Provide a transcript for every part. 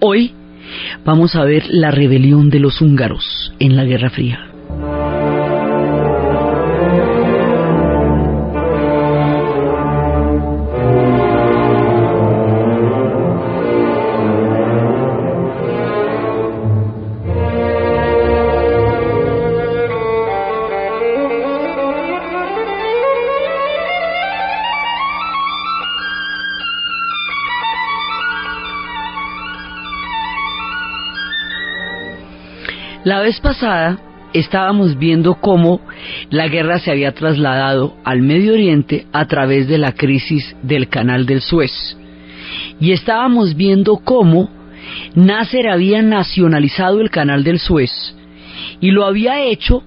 Hoy vamos a ver la rebelión de los húngaros en la Guerra Fría. La vez pasada estábamos viendo cómo la guerra se había trasladado al Medio Oriente a través de la crisis del Canal del Suez. Y estábamos viendo cómo Nasser había nacionalizado el Canal del Suez y lo había hecho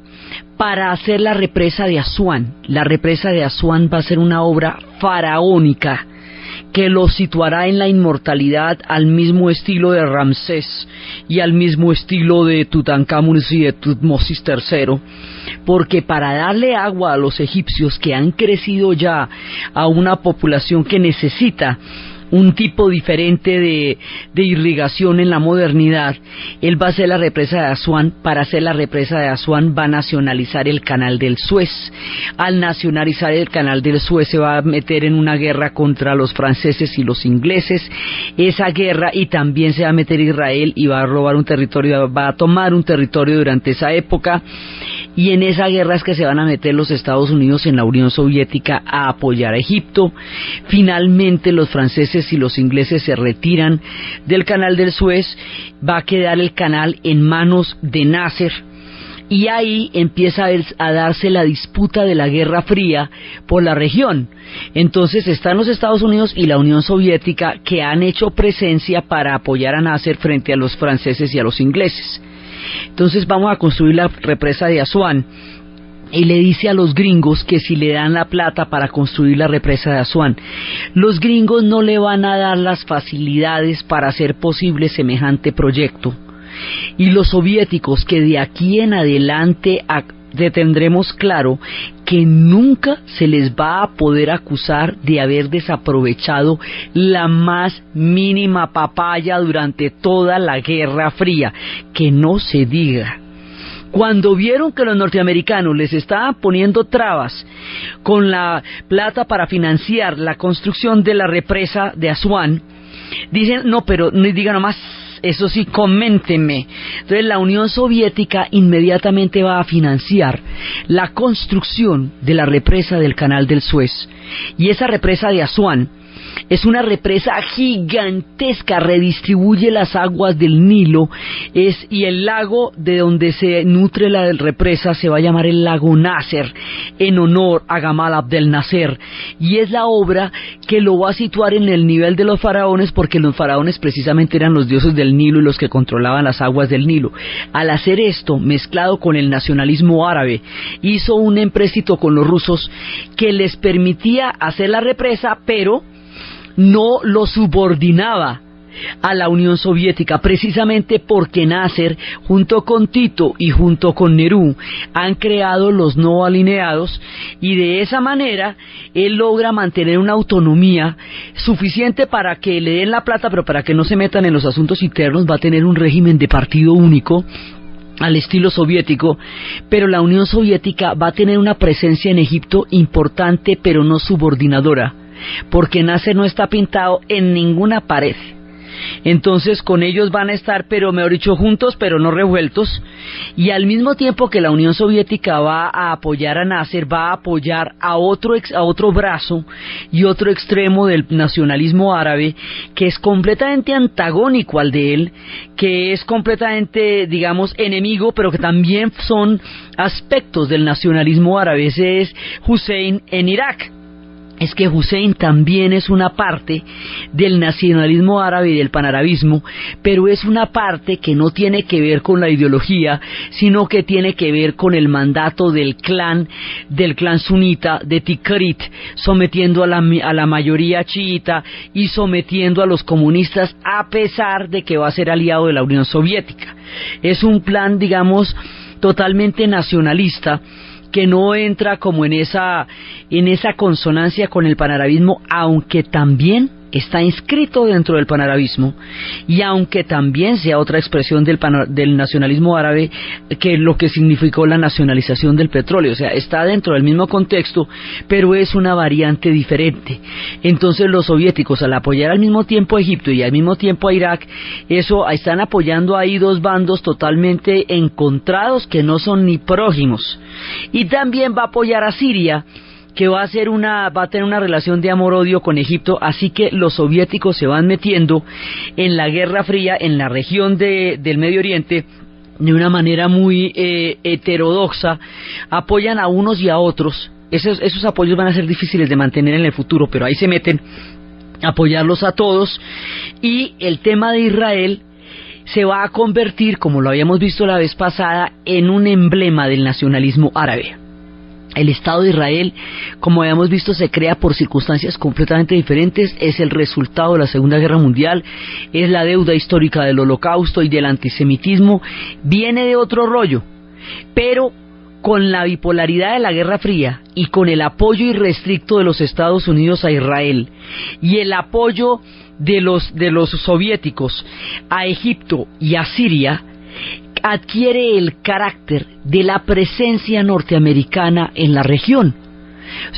para hacer la represa de Asuán. La represa de Asuán va a ser una obra faraónica que lo situará en la inmortalidad al mismo estilo de Ramsés y al mismo estilo de Tutankamón y de Tutmosis III, porque para darle agua a los egipcios que han crecido ya a una población que necesita un tipo diferente de irrigación en la modernidad, él va a hacer la represa de Asuán. Para hacer la represa de Asuán va a nacionalizar el Canal del Suez. Al nacionalizar el Canal del Suez se va a meter en una guerra contra los franceses y los ingleses. Esa guerra, y también se va a meter Israel y va a robar un territorio, va a tomar un territorio durante esa época. Y en esa guerra es que se van a meter los Estados Unidos en la Unión Soviética a apoyar a Egipto. Finalmente los franceses y los ingleses se retiran del Canal del Suez. Va a quedar el canal en manos de Nasser. Y ahí empieza a darse la disputa de la Guerra Fría por la región. Entonces están los Estados Unidos y la Unión Soviética, que han hecho presencia para apoyar a Nasser frente a los franceses y a los ingleses. Entonces vamos a construir la represa de Asuán, y le dice a los gringos que si le dan la plata para construir la represa de Asuán, los gringos no le van a dar las facilidades para hacer posible semejante proyecto. Y los soviéticos, que de aquí en adelante tendremos claro que nunca se les va a poder acusar de haber desaprovechado la más mínima papaya durante toda la Guerra Fría, que no se diga. Cuando vieron que los norteamericanos les estaban poniendo trabas con la plata para financiar la construcción de la represa de Asuán, dicen, no, pero no digan nomás, eso sí, coméntenme. Entonces la Unión Soviética inmediatamente va a financiar la construcción de la represa del Canal del Suez. Y esa represa de Asuán es una represa gigantesca, redistribuye las aguas del Nilo, y el lago de donde se nutre la represa se va a llamar el lago Nasser, en honor a Gamal Abdel Nasser, y es la obra que lo va a situar en el nivel de los faraones, porque los faraones precisamente eran los dioses del Nilo y los que controlaban las aguas del Nilo. Al hacer esto, mezclado con el nacionalismo árabe, hizo un empréstito con los rusos que les permitía hacer la represa, pero no lo subordinaba a la Unión Soviética, precisamente porque Nasser, junto con Tito y junto con Nerú, han creado los no alineados, y de esa manera él logra mantener una autonomía suficiente para que le den la plata, pero para que no se metan en los asuntos internos. Va a tener un régimen de partido único al estilo soviético, pero la Unión Soviética va a tener una presencia en Egipto importante, pero no subordinadora, porque Nasser no está pintado en ninguna pared. Entonces con ellos van a estar, pero mejor dicho, juntos pero no revueltos, y al mismo tiempo que la Unión Soviética va a apoyar a Nasser, va a apoyar a otro brazo y otro extremo del nacionalismo árabe, que es completamente antagónico al de él, que es completamente, digamos, enemigo, pero que también son aspectos del nacionalismo árabe. Ese es Hussein en Irak. Es que Hussein también es una parte del nacionalismo árabe y del panarabismo, pero es una parte que no tiene que ver con la ideología, sino que tiene que ver con el mandato del clan sunita de Tikrit, sometiendo a la mayoría chiita y sometiendo a los comunistas, a pesar de que va a ser aliado de la Unión Soviética. Es un plan, digamos, totalmente nacionalista, que no entra como en esa consonancia con el panarabismo, aunque también está inscrito dentro del panarabismo, y aunque también sea otra expresión del nacionalismo árabe, que lo que significó la nacionalización del petróleo, o sea, está dentro del mismo contexto, pero es una variante diferente. Entonces los soviéticos, al apoyar al mismo tiempo a Egipto y al mismo tiempo a Irak, eso están apoyando ahí dos bandos totalmente encontrados que no son ni prójimos. Y también va a apoyar a Siria, que va a tener una relación de amor-odio con Egipto. Así que los soviéticos se van metiendo en la Guerra Fría, en la región del Medio Oriente, de una manera muy heterodoxa. Apoyan a unos y a otros. Esos apoyos van a ser difíciles de mantener en el futuro, pero ahí se meten a apoyarlos a todos. Y el tema de Israel se va a convertir, como lo habíamos visto la vez pasada, en un emblema del nacionalismo árabe. El Estado de Israel, como habíamos visto, se crea por circunstancias completamente diferentes. Es el resultado de la Segunda Guerra Mundial, es la deuda histórica del Holocausto y del antisemitismo. Viene de otro rollo, pero con la bipolaridad de la Guerra Fría y con el apoyo irrestricto de los Estados Unidos a Israel y el apoyo de los soviéticos a Egipto y a Siria, adquiere el carácter de la presencia norteamericana en la región.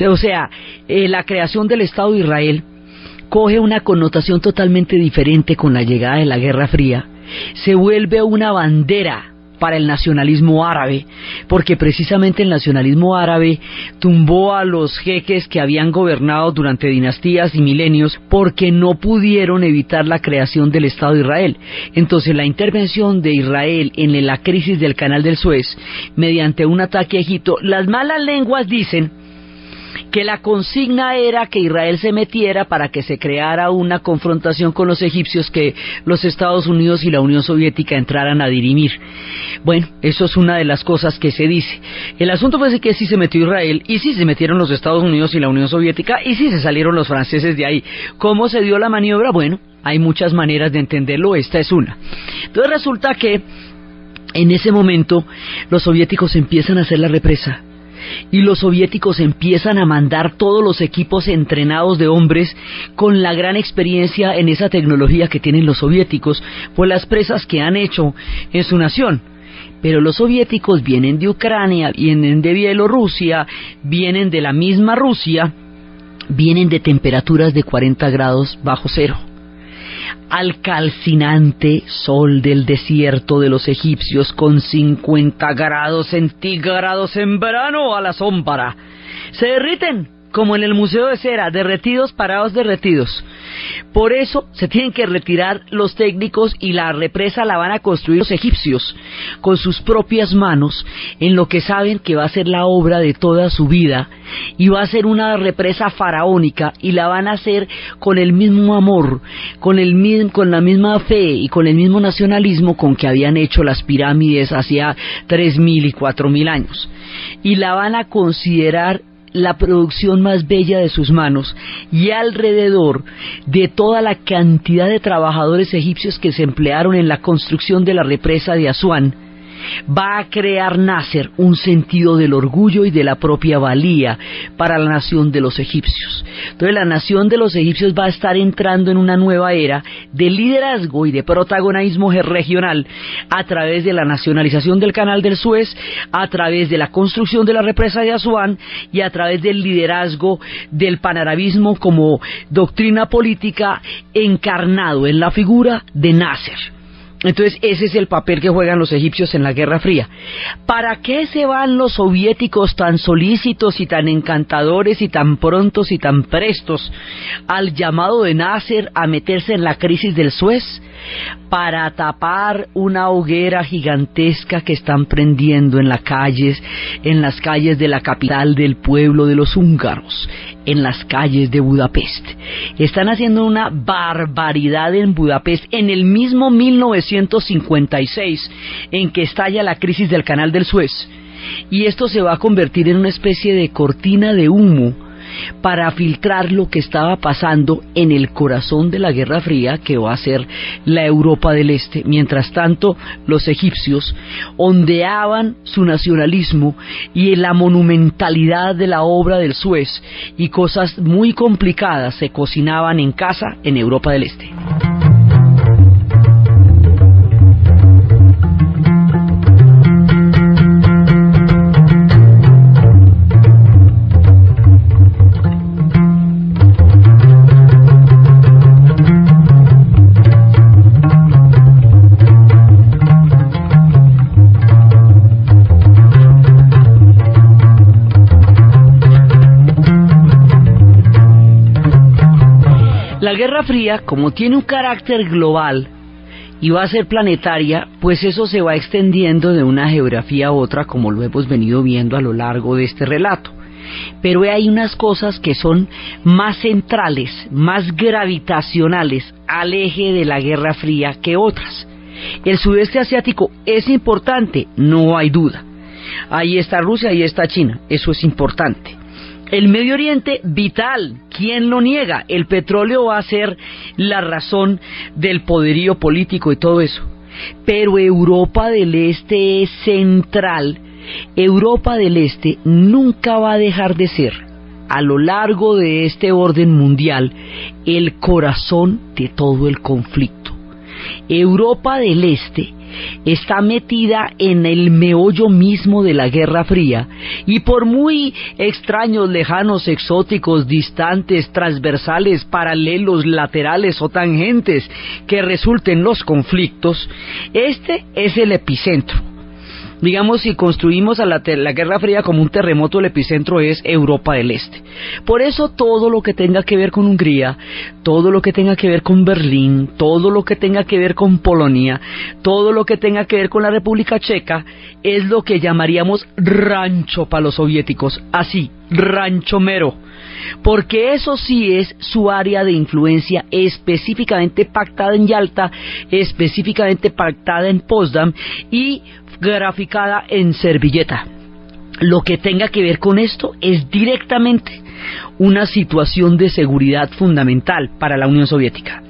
O sea, la creación del Estado de Israel coge una connotación totalmente diferente con la llegada de la Guerra Fría. Se vuelve una bandera para el nacionalismo árabe, porque precisamente el nacionalismo árabe tumbó a los jeques que habían gobernado durante dinastías y milenios, porque no pudieron evitar la creación del Estado de Israel. Entonces la intervención de Israel en la crisis del Canal del Suez, mediante un ataque a Egipto, las malas lenguas dicen que la consigna era que Israel se metiera para que se creara una confrontación con los egipcios, que los Estados Unidos y la Unión Soviética entraran a dirimir. Bueno, eso es una de las cosas que se dice. El asunto fue que sí se metió Israel, y sí se metieron los Estados Unidos y la Unión Soviética, y sí se salieron los franceses de ahí. ¿Cómo se dio la maniobra? Bueno, hay muchas maneras de entenderlo, esta es una. Entonces resulta que en ese momento los soviéticos empiezan a hacer la represa, y los soviéticos empiezan a mandar todos los equipos entrenados de hombres con la gran experiencia en esa tecnología que tienen los soviéticos por las presas que han hecho en su nación. Pero los soviéticos vienen de Ucrania, vienen de Bielorrusia, vienen de la misma Rusia, vienen de temperaturas de 40 grados bajo cero. Al calcinante sol del desierto de los egipcios, con 50 grados centígrados en verano a la sombra, se derriten como en el Museo de Cera, derretidos, parados, derretidos. Por eso se tienen que retirar los técnicos, y la represa la van a construir los egipcios con sus propias manos, en lo que saben que va a ser la obra de toda su vida, y va a ser una represa faraónica, y la van a hacer con el mismo amor, con la misma fe y con el mismo nacionalismo con que habían hecho las pirámides hacía 3.000 y 4.000 años, y la van a considerar la producción más bella de sus manos. Y alrededor de toda la cantidad de trabajadores egipcios que se emplearon en la construcción de la represa de Asuán, va a crear Nasser un sentido del orgullo y de la propia valía para la nación de los egipcios. Entonces la nación de los egipcios va a estar entrando en una nueva era de liderazgo y de protagonismo regional, a través de la nacionalización del Canal del Suez, a través de la construcción de la represa de Asuán, y a través del liderazgo del panarabismo como doctrina política encarnado en la figura de Nasser. Entonces ese es el papel que juegan los egipcios en la Guerra Fría. ¿Para qué se van los soviéticos tan solícitos y tan encantadores y tan prontos y tan prestos al llamado de Nasser a meterse en la crisis del Suez? Para tapar una hoguera gigantesca que están prendiendo en las calles de la capital del pueblo de los húngaros, en las calles de Budapest. Están haciendo una barbaridad en Budapest en el mismo 1956 en que estalla la crisis del Canal del Suez, y esto se va a convertir en una especie de cortina de humo para filtrar lo que estaba pasando en el corazón de la Guerra Fría, que va a ser la Europa del Este. Mientras tanto, los egipcios ondeaban su nacionalismo y la monumentalidad de la obra del Suez, y cosas muy complicadas se cocinaban en casa en Europa del Este. La Guerra Fría, como tiene un carácter global y va a ser planetaria, pues eso se va extendiendo de una geografía a otra, como lo hemos venido viendo a lo largo de este relato. Pero hay unas cosas que son más centrales, más gravitacionales al eje de la Guerra Fría que otras. El sudeste asiático es importante, no hay duda. Ahí está Rusia, ahí está China, eso es importante. El Medio Oriente, vital, ¿quién lo niega? El petróleo va a ser la razón del poderío político y todo eso. Pero Europa del Este es central. Europa del Este nunca va a dejar de ser, a lo largo de este orden mundial, el corazón de todo el conflicto. Europa del Este está metida en el meollo mismo de la Guerra Fría, y por muy extraños, lejanos, exóticos, distantes, transversales, paralelos, laterales o tangentes que resulten los conflictos, este es el epicentro. Digamos, si construimos a la Guerra Fría como un terremoto, el epicentro es Europa del Este. Por eso todo lo que tenga que ver con Hungría, todo lo que tenga que ver con Berlín, todo lo que tenga que ver con Polonia, todo lo que tenga que ver con la República Checa, es lo que llamaríamos rancho para los soviéticos, así, rancho mero. Porque eso sí es su área de influencia, específicamente pactada en Yalta, específicamente pactada en Potsdam y graficada en servilleta. Lo que tenga que ver con esto es directamente una situación de seguridad fundamental para la Unión Soviética.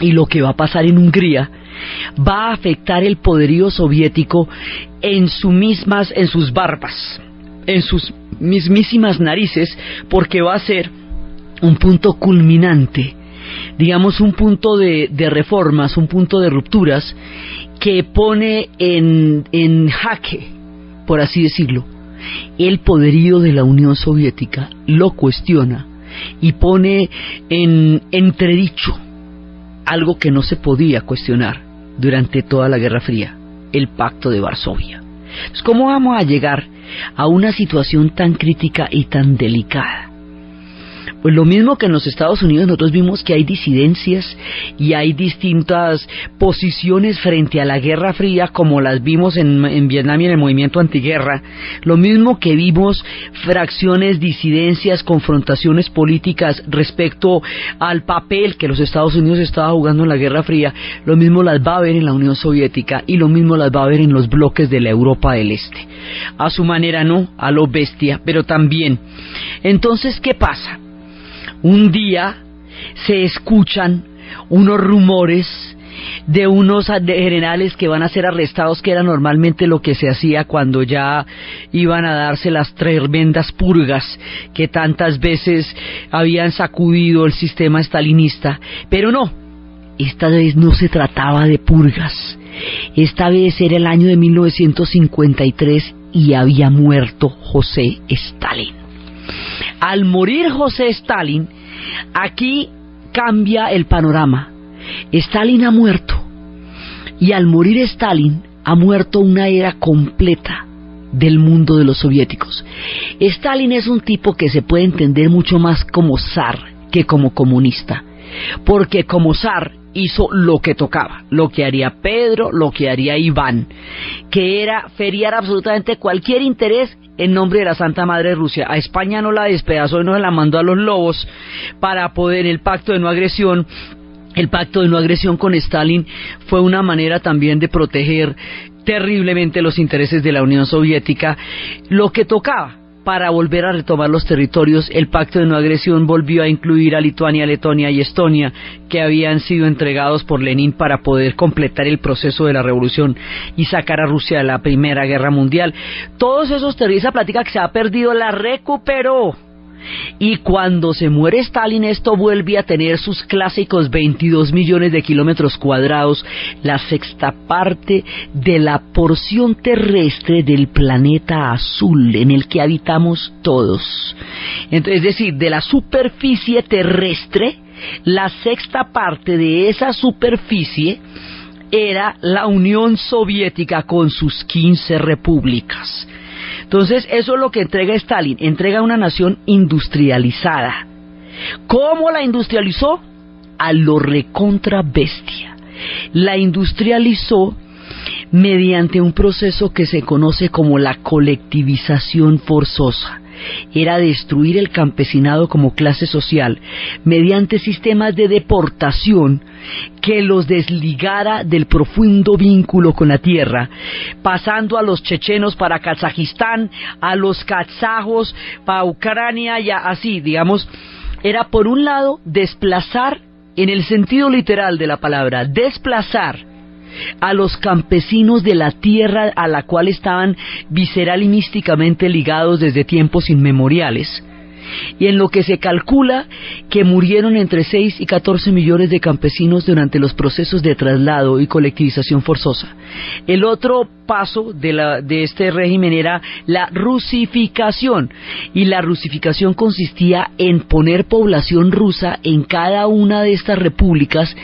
Y lo que va a pasar en Hungría va a afectar el poderío soviético en sus barbas, en sus mismísimas narices, porque va a ser un punto culminante, digamos un punto de reformas, un punto de rupturas que pone en jaque, por así decirlo, el poderío de la Unión Soviética, lo cuestiona y pone en entredicho algo que no se podía cuestionar durante toda la Guerra Fría, el Pacto de Varsovia. Entonces, ¿cómo vamos a llegar a una situación tan crítica y tan delicada? Pues lo mismo que en los Estados Unidos, nosotros vimos que hay disidencias y hay distintas posiciones frente a la Guerra Fría, como las vimos en Vietnam y en el movimiento antiguerra. Lo mismo que vimos fracciones, disidencias, confrontaciones políticas respecto al papel que los Estados Unidos estaba jugando en la Guerra Fría, lo mismo las va a haber en la Unión Soviética y lo mismo las va a haber en los bloques de la Europa del Este. A su manera, no, a lo bestia, pero también. Entonces, ¿qué pasa? Un día se escuchan unos rumores de unos generales que van a ser arrestados, que era normalmente lo que se hacía cuando ya iban a darse las tremendas purgas que tantas veces habían sacudido el sistema estalinista. Pero no, esta vez no se trataba de purgas. Esta vez era el año de 1953 y había muerto José Stalin. Al morir José Stalin, aquí cambia el panorama. Stalin ha muerto, y al morir Stalin ha muerto una era completa del mundo de los soviéticos. Stalin es un tipo que se puede entender mucho más como zar que como comunista, porque como zar hizo lo que tocaba, lo que haría Pedro, lo que haría Iván, que era feriar absolutamente cualquier interés en nombre de la Santa Madre de Rusia. A España no la despedazó y no se la mandó a los lobos para poder el pacto de no agresión. El pacto de no agresión con Stalin fue una manera también de proteger terriblemente los intereses de la Unión Soviética, lo que tocaba. para volver a retomar los territorios. El pacto de no agresión volvió a incluir a Lituania, Letonia y Estonia, que habían sido entregados por Lenin para poder completar el proceso de la revolución y sacar a Rusia de la Primera Guerra Mundial. Todos esos territorios, esa plática que se ha perdido, la recuperó. Y cuando se muere Stalin, esto vuelve a tener sus clásicos 22 millones de kilómetros cuadrados, la sexta parte de la porción terrestre del planeta azul en el que habitamos todos. Entonces, es decir, de la superficie terrestre, la sexta parte de esa superficie era la Unión Soviética con sus 15 repúblicas. Entonces, eso es lo que entrega Stalin, entrega una nación industrializada. ¿Cómo la industrializó? A lo recontra bestia. La industrializó mediante un proceso que se conoce como la colectivización forzosa. Era destruir el campesinado como clase social mediante sistemas de deportación que los desligara del profundo vínculo con la tierra, pasando a los chechenos para Kazajistán, a los kazajos para Ucrania y así, digamos. Era por un lado desplazar, en el sentido literal de la palabra, desplazar a los campesinos de la tierra a la cual estaban visceral y místicamente ligados desde tiempos inmemoriales, y en lo que se calcula que murieron entre 6 y 14 millones de campesinos durante los procesos de traslado y colectivización forzosa. El otro paso de este régimen era la rusificación, y la rusificación consistía en poner población rusa en cada una de estas repúblicas,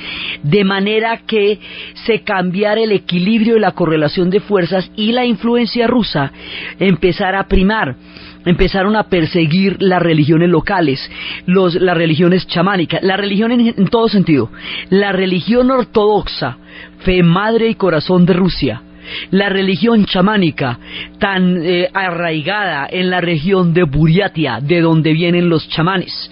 de manera que se cambiara el equilibrio y la correlación de fuerzas y la influencia rusa empezara a primar. Empezaron a perseguir las religiones locales, las religiones chamánicas, la religión en todo sentido, la religión ortodoxa, fe madre y corazón de Rusia, la religión chamánica tan arraigada en la región de Buriatia, de donde vienen los chamanes.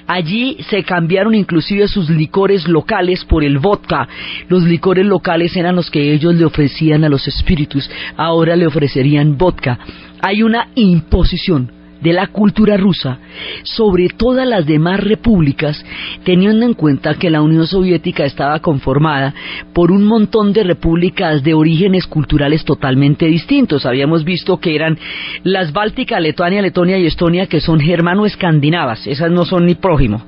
Allí se cambiaron inclusive sus licores locales por el vodka. Los licores locales eran los que ellos le ofrecían a los espíritus, ahora le ofrecerían vodka. Hay una imposición de la cultura rusa sobre todas las demás repúblicas, teniendo en cuenta que la Unión Soviética estaba conformada por un montón de repúblicas de orígenes culturales totalmente distintos. Habíamos visto que eran las bálticas, Letonia, Letonia y Estonia, que son germano-escandinavas, esas no son ni prójimo.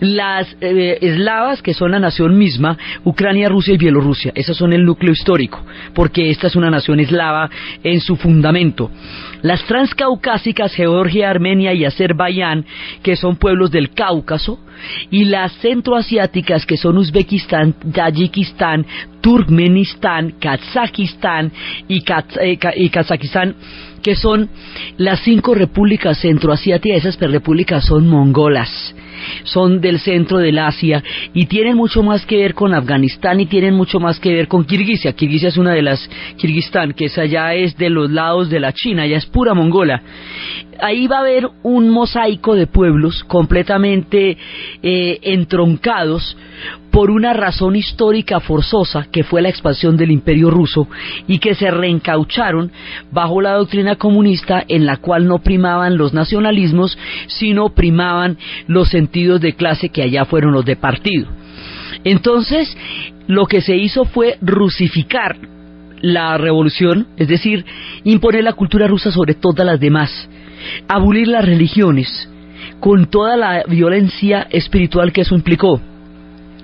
Las eslavas, que son la nación misma, Ucrania, Rusia y Bielorrusia, esas son el núcleo histórico, porque esta es una nación eslava en su fundamento. Las transcaucásicas, Georgia, Armenia y Azerbaiyán, que son pueblos del Cáucaso, y las centroasiáticas, que son Uzbekistán, Tayikistán, Turkmenistán, Kazajistán y Kazajistán, que son las 5 repúblicas centroasiáticas. Esas repúblicas son mongolas, son del centro del Asia y tienen mucho más que ver con Afganistán y tienen mucho más que ver con Kirguisia. Kirguisia es una de las, Kirguistán, que es allá, es de los lados de la China, ya es pura mongola. Ahí va a haber un mosaico de pueblos completamente entroncados por una razón histórica forzosa, que fue la expansión del Imperio Ruso, y que se reencaucharon bajo la doctrina comunista, en la cual no primaban los nacionalismos, sino primaban los sentidos de clase, que allá fueron los de partido. Entonces, lo que se hizo fue rusificar la revolución, es decir, imponer la cultura rusa sobre todas las demás, abolir las religiones, con toda la violencia espiritual que eso implicó,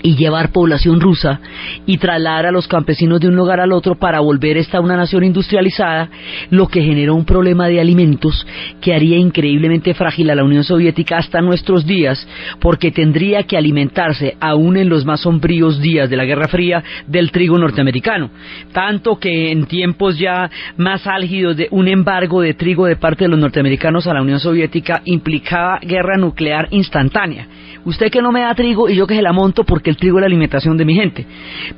y llevar población rusa y trasladar a los campesinos de un lugar al otro para volver esta una nación industrializada, lo que generó un problema de alimentos que haría increíblemente frágil a la Unión Soviética hasta nuestros días, porque tendría que alimentarse, aún en los más sombríos días de la Guerra Fría, del trigo norteamericano, tanto que en tiempos ya más álgidos de un embargo de trigo de parte de los norteamericanos a la Unión Soviética implicaba guerra nuclear instantánea. Usted que no me da trigo y yo que se la monto, porque el trigo es la alimentación de mi gente.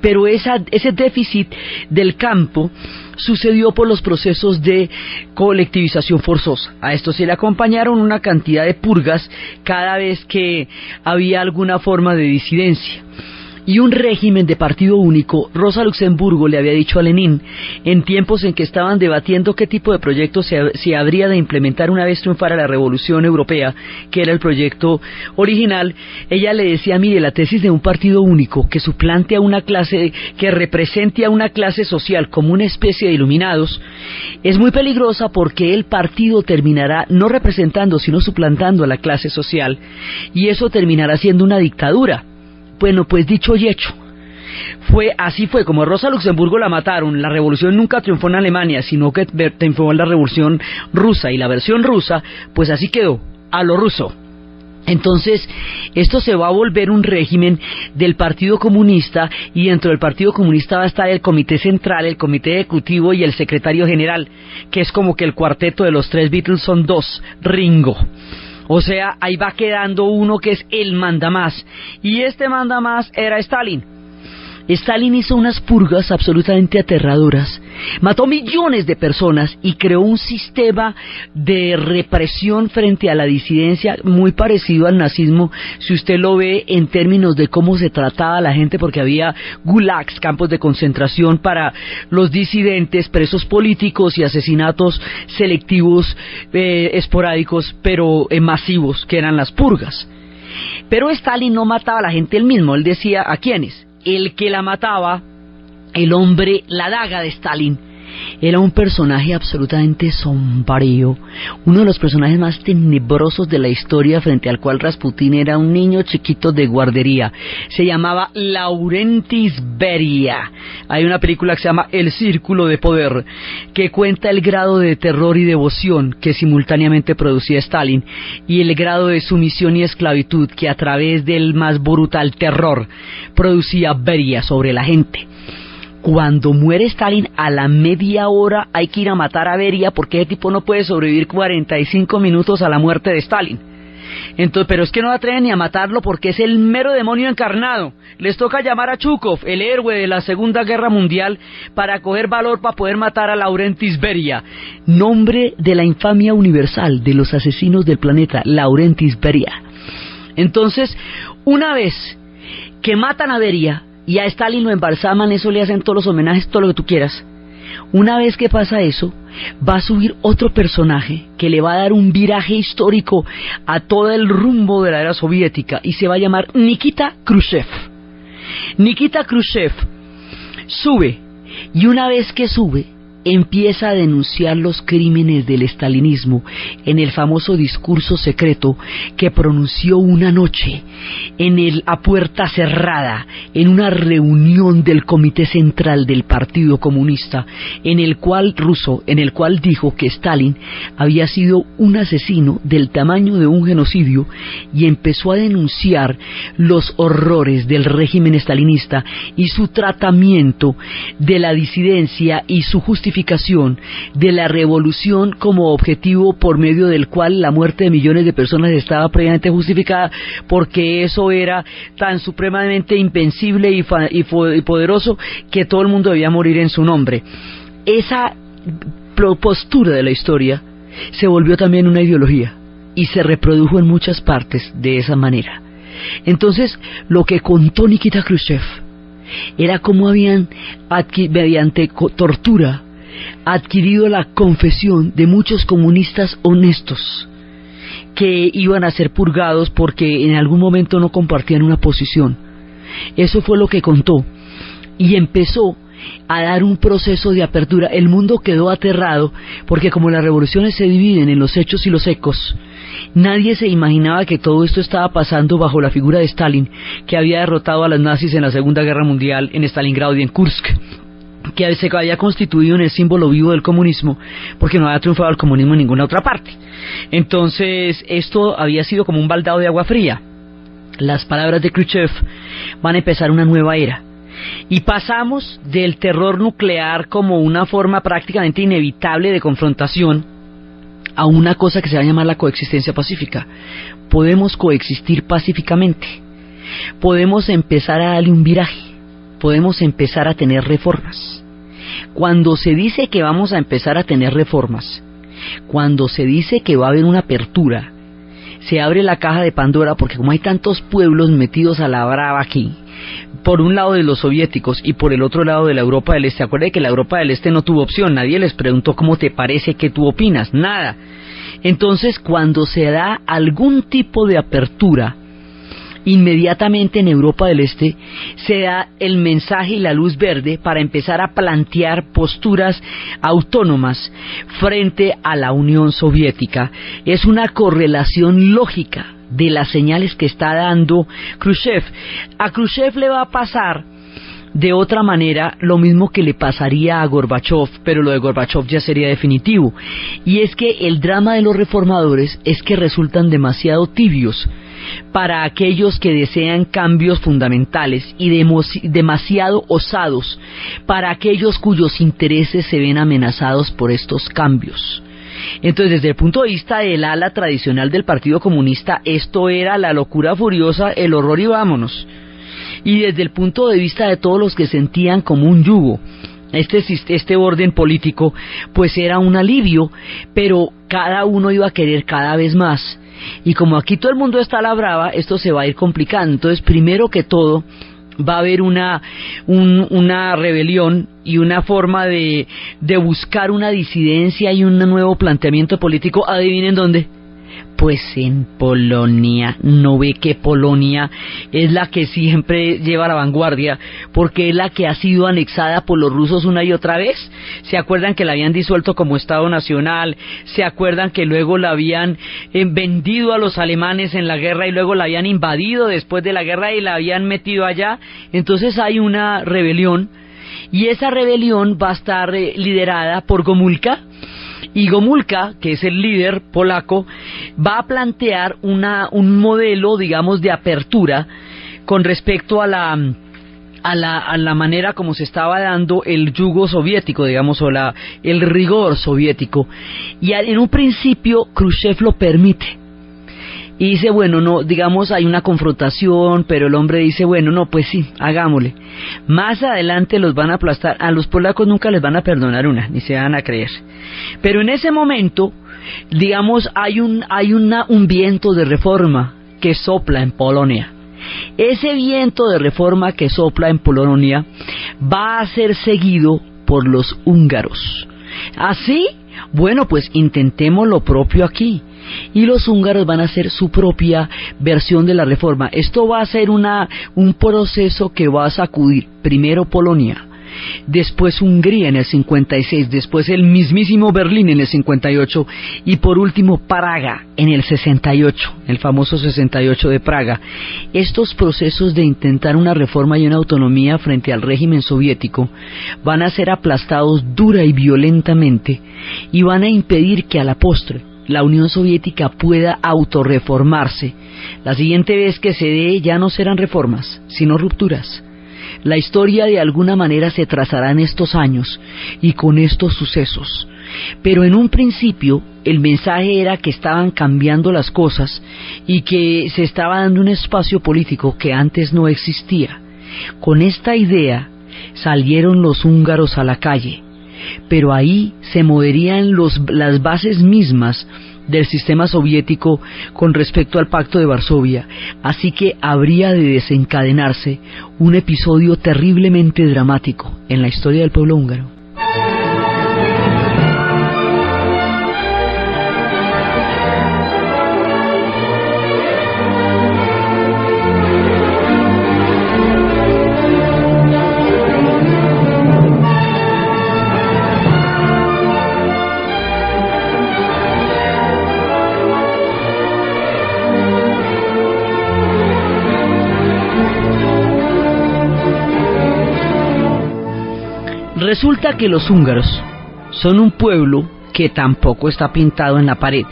Pero ese déficit del campo sucedió por los procesos de colectivización forzosa. A esto se le acompañaron una cantidad de purgas cada vez que había alguna forma de disidencia. y un régimen de partido único. Rosa Luxemburgo le había dicho a Lenin, en tiempos en que estaban debatiendo qué tipo de proyecto se habría de implementar una vez triunfara la Revolución Europea, que era el proyecto original, ella le decía, mire, la tesis de un partido único que suplante a una clase, que represente a una clase social como una especie de iluminados, es muy peligrosa porque el partido terminará no representando, sino suplantando a la clase social, y eso terminará siendo una dictadura. Bueno, pues dicho y hecho, así fue como Rosa Luxemburgo la mataron. La revolución nunca triunfó en Alemania, sino que triunfó en la revolución rusa, y la versión rusa, pues así quedó, a lo ruso. Entonces, esto se va a volver un régimen del Partido Comunista, y dentro del Partido Comunista va a estar el Comité Central, el Comité Ejecutivo y el Secretario General, que es como que el cuarteto de los tres Beatles son dos, Ringo. O sea, ahí va quedando uno que es el mandamás, y este mandamás era Stalin. Stalin hizo unas purgas absolutamente aterradoras, mató millones de personas y creó un sistema de represión frente a la disidencia muy parecido al nazismo, si usted lo ve en términos de cómo se trataba a la gente, porque había gulags, campos de concentración para los disidentes, presos políticos y asesinatos selectivos, esporádicos, pero masivos, que eran las purgas. Pero Stalin no mataba a la gente él mismo, él decía ¿a quiénes? El que la mataba, el hombre, la daga de Stalin, era un personaje absolutamente sombrío, uno de los personajes más tenebrosos de la historia, frente al cual Rasputín era un niño chiquito de guardería. Se llamaba Laurentis Beria. Hay una película que se llama El Círculo de Poder, que cuenta el grado de terror y devoción que simultáneamente producía Stalin, y el grado de sumisión y esclavitud que a través del más brutal terror producía Beria sobre la gente. Cuando muere Stalin, a la media hora hay que ir a matar a Beria, porque ese tipo no puede sobrevivir 45 minutos a la muerte de Stalin. Entonces, pero es que no atreven ni a matarlo porque es el mero demonio encarnado. Les toca llamar a Chukov, el héroe de la Segunda Guerra Mundial, para coger valor para poder matar a Laurentis Beria. Nombre de la infamia universal de los asesinos del planeta, Laurentis Beria. Entonces, una vez que matan a Beria, y a Stalin lo embalsaman, eso le hacen todos los homenajes, todo lo que tú quieras. Una vez que pasa eso, va a subir otro personaje que le va a dar un viraje histórico a todo el rumbo de la era soviética, y se va a llamar Nikita Khrushchev. Nikita Khrushchev sube, y una vez que sube, empieza a denunciar los crímenes del estalinismo en el famoso discurso secreto que pronunció una noche a puerta cerrada en una reunión del Comité Central del Partido Comunista, en el cual dijo que Stalin había sido un asesino del tamaño de un genocidio, y empezó a denunciar los horrores del régimen estalinista y su tratamiento de la disidencia y su justificación de la revolución como objetivo por medio del cual la muerte de millones de personas estaba previamente justificada, porque eso era tan supremamente invencible y poderoso que todo el mundo debía morir en su nombre. Esa postura de la historia se volvió también una ideología y se reprodujo en muchas partes de esa manera. Entonces, lo que contó Nikita Khrushchev era cómo habían mediante tortura adquirido la confesión de muchos comunistas honestos que iban a ser purgados porque en algún momento no compartían una posición. Eso fue lo que contó, y empezó a dar un proceso de apertura. El mundo quedó aterrado porque, como las revoluciones se dividen en los hechos y los ecos, nadie se imaginaba que todo esto estaba pasando bajo la figura de Stalin, que había derrotado a los nazis en la Segunda Guerra Mundial en Stalingrado y en Kursk, que se había constituido en el símbolo vivo del comunismo, porque no había triunfado el comunismo en ninguna otra parte. Entonces, esto había sido como un baldado de agua fría. Las palabras de Khrushchev van a empezar una nueva era, y pasamos del terror nuclear como una forma prácticamente inevitable de confrontación a una cosa que se va a llamar la coexistencia pacífica. Podemos coexistir pacíficamente, podemos empezar a darle un viraje, podemos empezar a tener reformas. Cuando se dice que vamos a empezar a tener reformas, cuando se dice que va a haber una apertura, se abre la caja de Pandora, porque como hay tantos pueblos metidos a la brava aquí, por un lado de los soviéticos y por el otro lado de la Europa del Este. Acuérdate que la Europa del Este no tuvo opción, nadie les preguntó cómo te parece, qué tú opinas, nada. Entonces, cuando se da algún tipo de apertura, inmediatamente en Europa del Este se da el mensaje y la luz verde para empezar a plantear posturas autónomas frente a la Unión Soviética. Es una correlación lógica de las señales que está dando Khrushchev. A Khrushchev le va a pasar de otra manera lo mismo que le pasaría a Gorbachev, pero lo de Gorbachev ya sería definitivo. Y es que el drama de los reformadores es que resultan demasiado tibios para aquellos que desean cambios fundamentales y demasiado osados para aquellos cuyos intereses se ven amenazados por estos cambios. Entonces, desde el punto de vista del ala tradicional del Partido Comunista, esto era la locura furiosa, el horror y vámonos. Y desde el punto de vista de todos los que sentían como un yugo este orden político, pues era un alivio, pero cada uno iba a querer cada vez más. Y como aquí todo el mundo está a la brava, esto se va a ir complicando. Entonces, primero que todo, va a haber una rebelión y una forma de buscar una disidencia y un nuevo planteamiento político. ¿Adivinen dónde? Pues en Polonia. ¿No ve que Polonia es la que siempre lleva la vanguardia? Porque es la que ha sido anexada por los rusos una y otra vez. ¿Se acuerdan que la habían disuelto como Estado Nacional? ¿Se acuerdan que luego la habían vendido a los alemanes en la guerra y luego la habían invadido después de la guerra y la habían metido allá? Entonces hay una rebelión, y esa rebelión va a estar liderada por Gomulka. Y Gomulka, que es el líder polaco, va a plantear un modelo, digamos, de apertura con respecto a la manera como se estaba dando el yugo soviético, digamos, o el rigor soviético. Y en un principio Khrushchev lo permite. Y dice, bueno, no, digamos, hay una confrontación, pero el hombre dice, bueno, no, pues sí, hagámosle. Más adelante los van a aplastar, a los polacos nunca les van a perdonar una, ni se van a creer. Pero en ese momento, digamos, hay un viento de reforma que sopla en Polonia. Ese viento de reforma que sopla en Polonia va a ser seguido por los húngaros. ¿Así? Bueno, pues intentemos lo propio aquí. Y los húngaros van a hacer su propia versión de la reforma. Esto va a ser un proceso que va a sacudir primero Polonia, después Hungría en el 56, después el mismísimo Berlín en el 58 y por último Praga en el 68, el famoso 68 de Praga. Estos procesos de intentar una reforma y una autonomía frente al régimen soviético van a ser aplastados dura y violentamente y van a impedir que a la postre la Unión Soviética pueda autorreformarse. La siguiente vez que se dé ya no serán reformas, sino rupturas. La historia de alguna manera se trazará en estos años y con estos sucesos. Pero en un principio el mensaje era que estaban cambiando las cosas y que se estaba dando un espacio político que antes no existía. Con esta idea salieron los húngaros a la calle. Pero ahí se moverían las bases mismas del sistema soviético con respecto al Pacto de Varsovia, así que habría de desencadenarse un episodio terriblemente dramático en la historia del pueblo húngaro. Resulta que los húngaros son un pueblo que tampoco está pintado en la pared.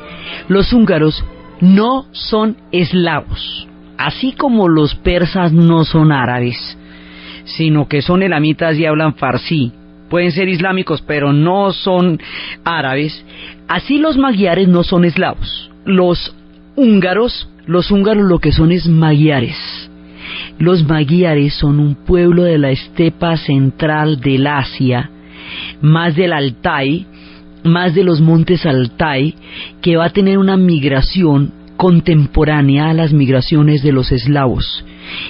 Los húngaros no son eslavos, así como los persas no son árabes, sino que son elamitas y hablan farsí. Pueden ser islámicos, pero no son árabes. Así los magiares no son eslavos. Los húngaros lo que son es magiares. Los magiares son un pueblo de la estepa central del Asia, más del Altai, más de los montes Altai, que va a tener una migración contemporánea a las migraciones de los eslavos.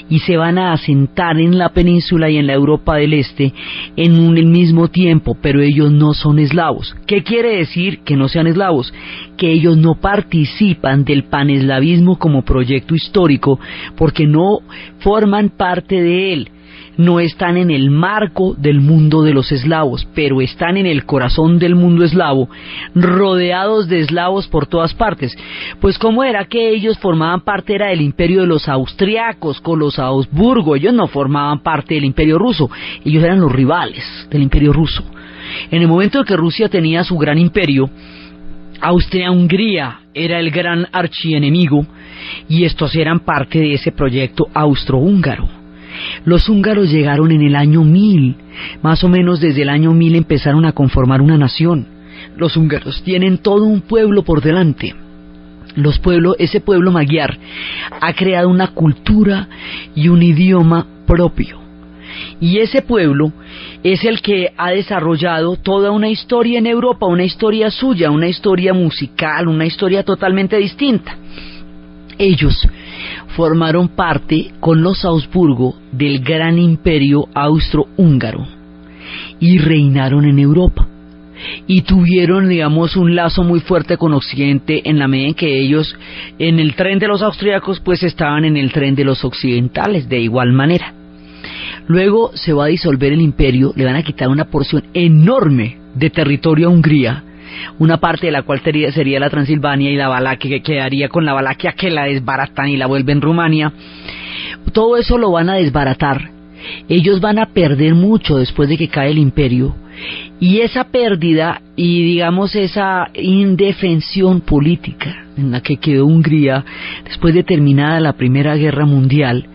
y se van a asentar en la península y en la Europa del Este en el mismo tiempo, pero ellos no son eslavos. ¿Qué quiere decir que no sean eslavos? Que ellos no participan del paneslavismo como proyecto histórico, porque no forman parte de él. No están en el marco del mundo de los eslavos, pero están en el corazón del mundo eslavo, rodeados de eslavos por todas partes. Pues cómo era que ellos formaban parte, era del imperio de los austriacos, con los Habsburgo. Ellos no formaban parte del imperio ruso, ellos eran los rivales del imperio ruso. En el momento en que Rusia tenía su gran imperio, Austria-Hungría era el gran archienemigo, y estos eran parte de ese proyecto austrohúngaro. Los húngaros llegaron en el año 1000, más o menos desde el año 1000 empezaron a conformar una nación. Los húngaros tienen todo un pueblo por delante. Ese pueblo magyar ha creado una cultura y un idioma propio. Y ese pueblo es el que ha desarrollado toda una historia en Europa, una historia suya, una historia musical, una historia totalmente distinta. Ellos formaron parte con los Habsburgo del gran imperio austrohúngaro y reinaron en Europa y tuvieron, digamos, un lazo muy fuerte con Occidente, en la medida en que ellos, en el tren de los austríacos, pues estaban en el tren de los occidentales de igual manera. Luego se va a disolver el imperio, le van a quitar una porción enorme de territorio a Hungría, una parte de la cual sería la Transilvania, y la Valaquia, que quedaría con la Valaquia, que la desbaratan y la vuelven Rumania. Todo eso lo van a desbaratar. Ellos van a perder mucho después de que cae el imperio, y esa pérdida y, digamos, esa indefensión política en la que quedó Hungría después de terminada la Primera Guerra Mundial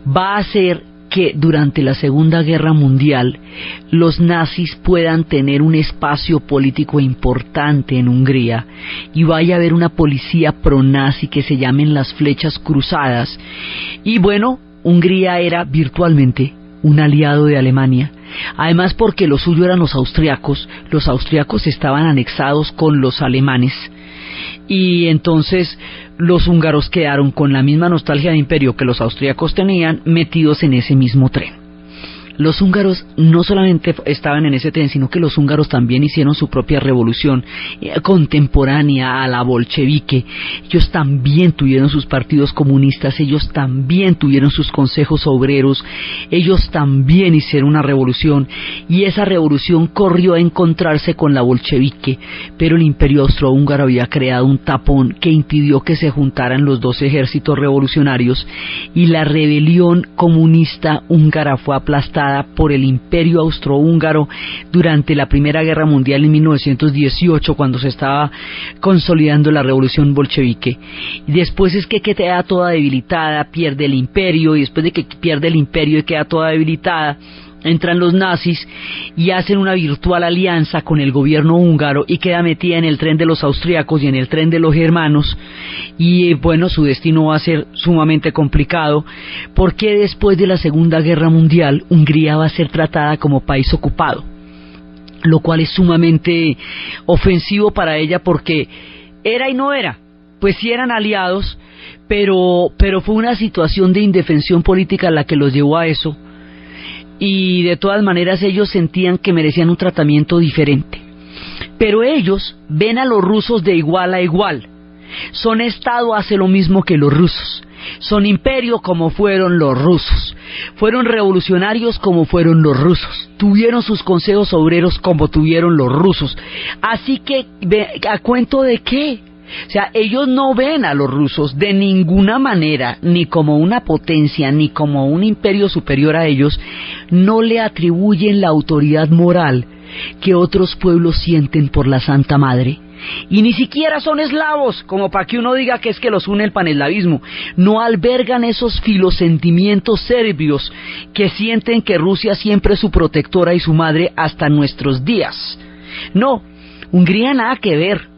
va a hacer que durante la Segunda Guerra Mundial los nazis puedan tener un espacio político importante en Hungría, y vaya a haber una policía pro-nazi que se llamen las Flechas Cruzadas. Y bueno, Hungría era virtualmente un aliado de Alemania, además porque lo suyo eran los austriacos estaban anexados con los alemanes, y entonces los húngaros quedaron con la misma nostalgia de imperio que los austríacos tenían, metidos en ese mismo tren. Los húngaros no solamente estaban en ese tren, sino que los húngaros también hicieron su propia revolución contemporánea a la bolchevique. Ellos también tuvieron sus partidos comunistas, ellos también tuvieron sus consejos obreros, ellos también hicieron una revolución, y esa revolución corrió a encontrarse con la bolchevique, pero el imperio austrohúngaro había creado un tapón que impidió que se juntaran los dos ejércitos revolucionarios, y la rebelión comunista húngara fue aplastada por el imperio austrohúngaro durante la Primera Guerra Mundial en 1918, cuando se estaba consolidando la revolución bolchevique. Y después es que queda toda debilitada, pierde el imperio, y después de que pierde el imperio y queda toda debilitada, entran los nazis y hacen una virtual alianza con el gobierno húngaro, y queda metida en el tren de los austríacos y en el tren de los germanos. Y bueno, su destino va a ser sumamente complicado, porque después de la Segunda Guerra Mundial Hungría va a ser tratada como país ocupado, lo cual es sumamente ofensivo para ella, porque era y no era. Pues sí eran aliados, pero fue una situación de indefensión política la que los llevó a eso, y de todas maneras ellos sentían que merecían un tratamiento diferente. Pero ellos ven a los rusos de igual a igual. Son Estado, hace lo mismo que los rusos. Son imperio como fueron los rusos. Fueron revolucionarios como fueron los rusos. Tuvieron sus consejos obreros como tuvieron los rusos. Así que, ¿a cuento de qué? O sea, ellos no ven a los rusos de ninguna manera, ni como una potencia, ni como un imperio superior a ellos. No le atribuyen la autoridad moral que otros pueblos sienten por la Santa Madre. Y ni siquiera son eslavos, como para que uno diga que es que los une el paneslavismo. No albergan esos filosentimientos serbios que sienten que Rusia siempre es su protectora y su madre hasta nuestros días. No, Hungría nada que ver.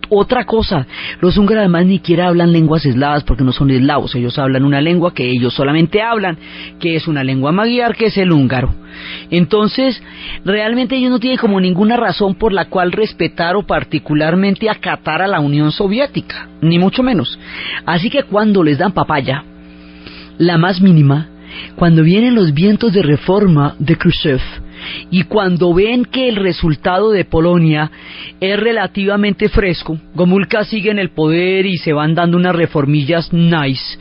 Otra cosa, los húngaros además ni siquiera hablan lenguas eslavas, porque no son eslavos. Ellos hablan una lengua que ellos solamente hablan, que es una lengua magyar, que es el húngaro. Entonces, realmente ellos no tienen como ninguna razón por la cual respetar o particularmente acatar a la Unión Soviética, ni mucho menos. Así que cuando les dan papaya, la más mínima, cuando vienen los vientos de reforma de Khrushchev y cuando ven que el resultado de Polonia es relativamente fresco, Gomulka sigue en el poder y se van dando unas reformillas nice,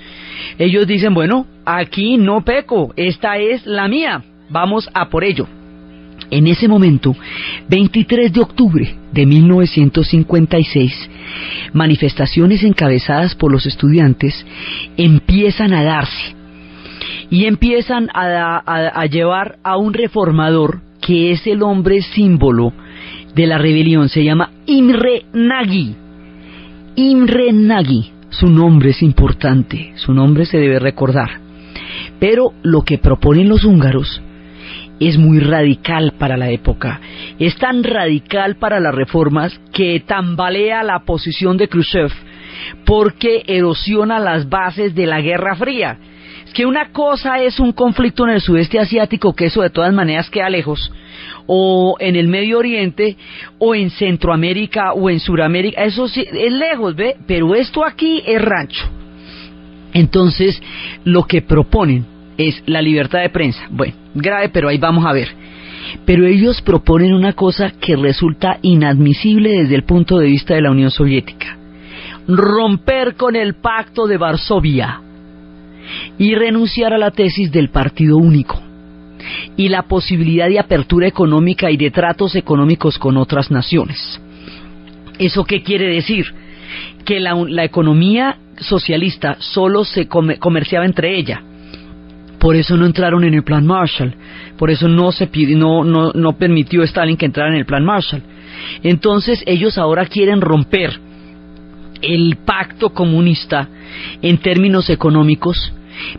ellos dicen, bueno, aquí no peco, esta es la mía, vamos a por ello. En ese momento, 23 de octubre de 1956, manifestaciones encabezadas por los estudiantes empiezan a darse y empiezan a llevar a un reformador que es el hombre símbolo de la rebelión, se llama Imre Nagy. Imre Nagy, su nombre es importante, su nombre se debe recordar, pero lo que proponen los húngaros es muy radical para la época, es tan radical para las reformas que tambalea la posición de Khrushchev porque erosiona las bases de la Guerra Fría. Es que una cosa es un conflicto en el sudeste asiático, que eso de todas maneras queda lejos, o en el Medio Oriente, o en Centroamérica, o en Suramérica, eso sí es lejos, ¿ve? Pero esto aquí es rancho. Entonces, lo que proponen es la libertad de prensa. Bueno, grave, pero ahí vamos a ver. Pero ellos proponen una cosa que resulta inadmisible desde el punto de vista de la Unión Soviética: romper con el Pacto de Varsovia y renunciar a la tesis del partido único y la posibilidad de apertura económica y de tratos económicos con otras naciones. ¿Eso qué quiere decir? Que la economía socialista solo se comerciaba entre ella. Por eso no entraron en el Plan Marshall, por eso no permitió Stalin que entrara en el Plan Marshall. Entonces ellos ahora quieren romper el pacto comunista en términos económicos,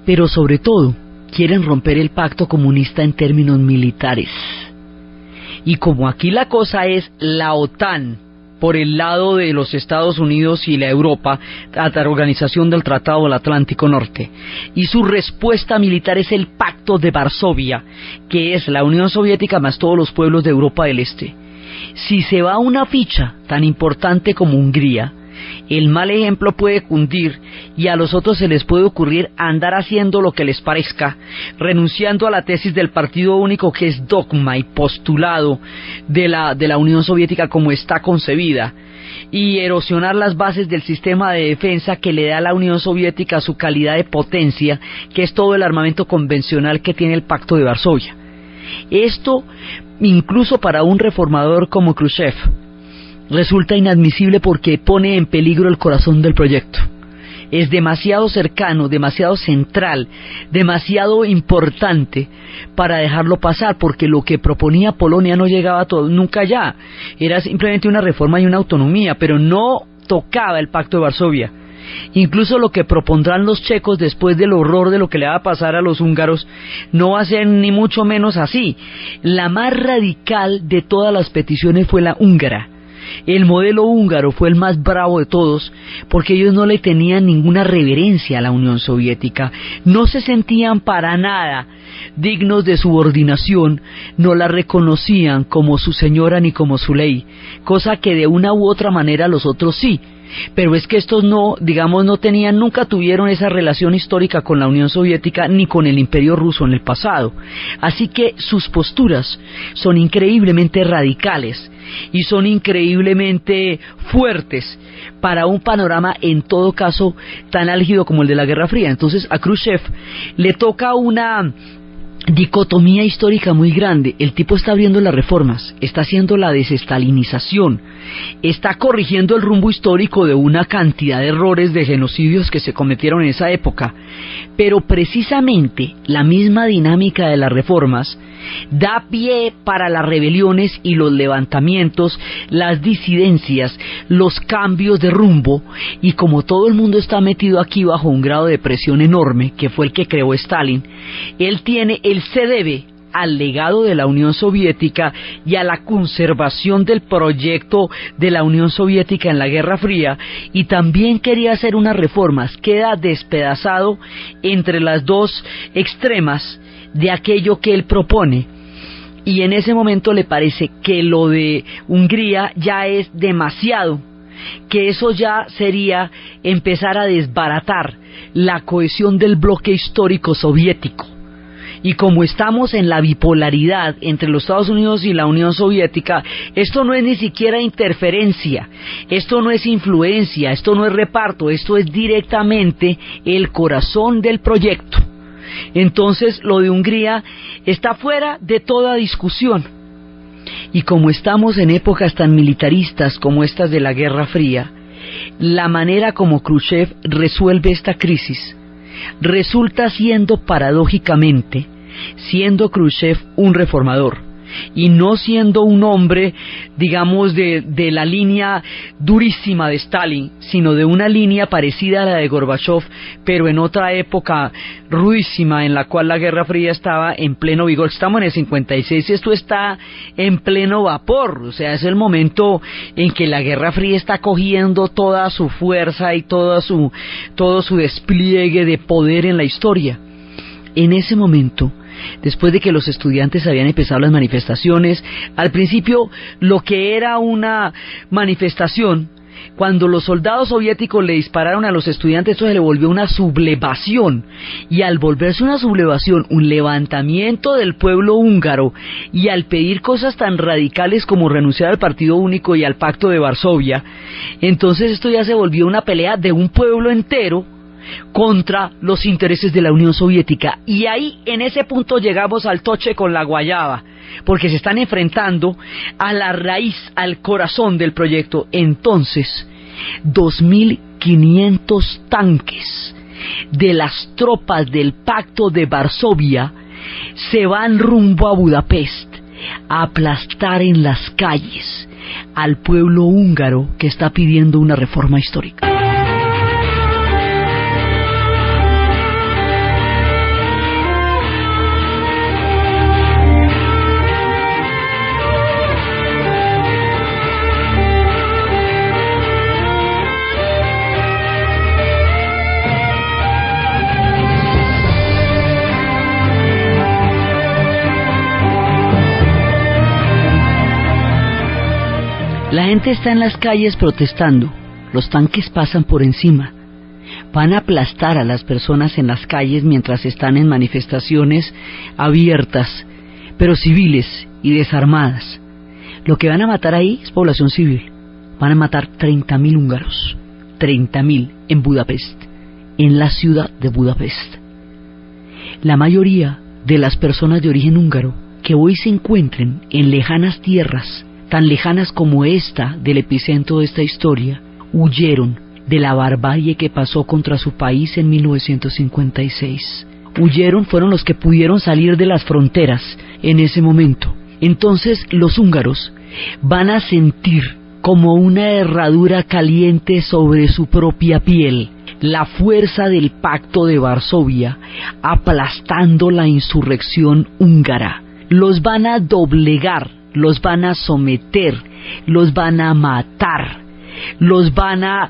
pero sobre todo quieren romper el pacto comunista en términos militares. Y como aquí la cosa es la OTAN por el lado de los Estados Unidos y la Europa, la Organización del Tratado del Atlántico Norte, y su respuesta militar es el Pacto de Varsovia, que es la Unión Soviética más todos los pueblos de Europa del Este. Si se va a una ficha tan importante como Hungría, el mal ejemplo puede cundir y a los otros se les puede ocurrir andar haciendo lo que les parezca, renunciando a la tesis del partido único, que es dogma y postulado de la Unión Soviética como está concebida, y erosionar las bases del sistema de defensa que le da a la Unión Soviética su calidad de potencia, que es todo el armamento convencional que tiene el Pacto de Varsovia. Esto, incluso para un reformador como Khrushchev, resulta inadmisible porque pone en peligro el corazón del proyecto. Es demasiado cercano, demasiado central, demasiado importante para dejarlo pasar, porque lo que proponía Polonia no llegaba a todo, nunca allá. Era simplemente una reforma y una autonomía, pero no tocaba el Pacto de Varsovia. Incluso lo que propondrán los checos después del horror de lo que le va a pasar a los húngaros no va a ser ni mucho menos así. La más radical de todas las peticiones fue la húngara. El modelo húngaro fue el más bravo de todos, porque ellos no le tenían ninguna reverencia a la Unión Soviética, no se sentían para nada dignos de subordinación, no la reconocían como su señora ni como su ley, cosa que de una u otra manera los otros sí. Pero es que estos no tenían, nunca tuvieron esa relación histórica con la Unión Soviética ni con el Imperio Ruso en el pasado. Así que sus posturas son increíblemente radicales y son increíblemente fuertes para un panorama en todo caso tan álgido como el de la Guerra Fría. Entonces a Khrushchev le toca una dicotomía histórica muy grande. El tipo está abriendo las reformas, está haciendo la desestalinización, está corrigiendo el rumbo histórico de una cantidad de errores, de genocidios que se cometieron en esa época, pero precisamente la misma dinámica de las reformas da pie para las rebeliones y los levantamientos, las disidencias, los cambios de rumbo, y como todo el mundo está metido aquí bajo un grado de presión enorme, que fue el que creó Stalin, él se debe al legado de la Unión Soviética y a la conservación del proyecto de la Unión Soviética en la Guerra Fría, y también quería hacer unas reformas. Queda despedazado entre las dos extremas de aquello que él propone, y en ese momento le parece que lo de Hungría ya es demasiado que eso ya sería empezar a desbaratar la cohesión del bloque histórico soviético. Y como estamos en la bipolaridad entre los Estados Unidos y la Unión Soviética, esto no es ni siquiera interferencia, esto no es influencia, esto no es reparto, esto es directamente el corazón del proyecto. Entonces lo de Hungría está fuera de toda discusión. Y como estamos en épocas tan militaristas como estas de la Guerra Fría, la manera como Khrushchev resuelve esta crisis resulta siendo, paradójicamente, siendo Khrushchev un reformador y no siendo un hombre, digamos, de la línea durísima de Stalin, sino de una línea parecida a la de Gorbachev, pero en otra época rudísima en la cual la Guerra Fría estaba en pleno vigor. Estamos en el 56 y esto está en pleno vapor, o sea, es el momento en que la Guerra Fría está cogiendo toda su fuerza y todo su despliegue de poder en la historia. En ese momento, después de que los estudiantes habían empezado las manifestaciones, al principio lo que era una manifestación, cuando los soldados soviéticos le dispararon a los estudiantes, esto se le volvió una sublevación, y al volverse una sublevación, un levantamiento del pueblo húngaro, y al pedir cosas tan radicales como renunciar al Partido Único y al Pacto de Varsovia, entonces esto ya se volvió una pelea de un pueblo entero contra los intereses de la Unión Soviética. Y ahí, en ese punto, llegamos al toche con la guayaba, porque se están enfrentando a la raíz, al corazón del proyecto. Entonces, 2.500 tanques de las tropas del Pacto de Varsovia se van rumbo a Budapest a aplastar en las calles al pueblo húngaro que está pidiendo una reforma histórica. La gente está en las calles protestando, los tanques pasan por encima, van a aplastar a las personas en las calles mientras están en manifestaciones abiertas, pero civiles y desarmadas. Lo que van a matar ahí es población civil, van a matar 30.000 húngaros, 30.000 en Budapest, en la ciudad de Budapest. La mayoría de las personas de origen húngaro que hoy se encuentren en lejanas tierras, tan lejanas como esta del epicentro de esta historia, huyeron de la barbarie que pasó contra su país en 1956. Huyeron, fueron los que pudieron salir de las fronteras en ese momento. Entonces los húngaros van a sentir como una herradura caliente sobre su propia piel la fuerza del Pacto de Varsovia aplastando la insurrección húngara. Los van a doblegar, los van a someter, los van a matar, los van a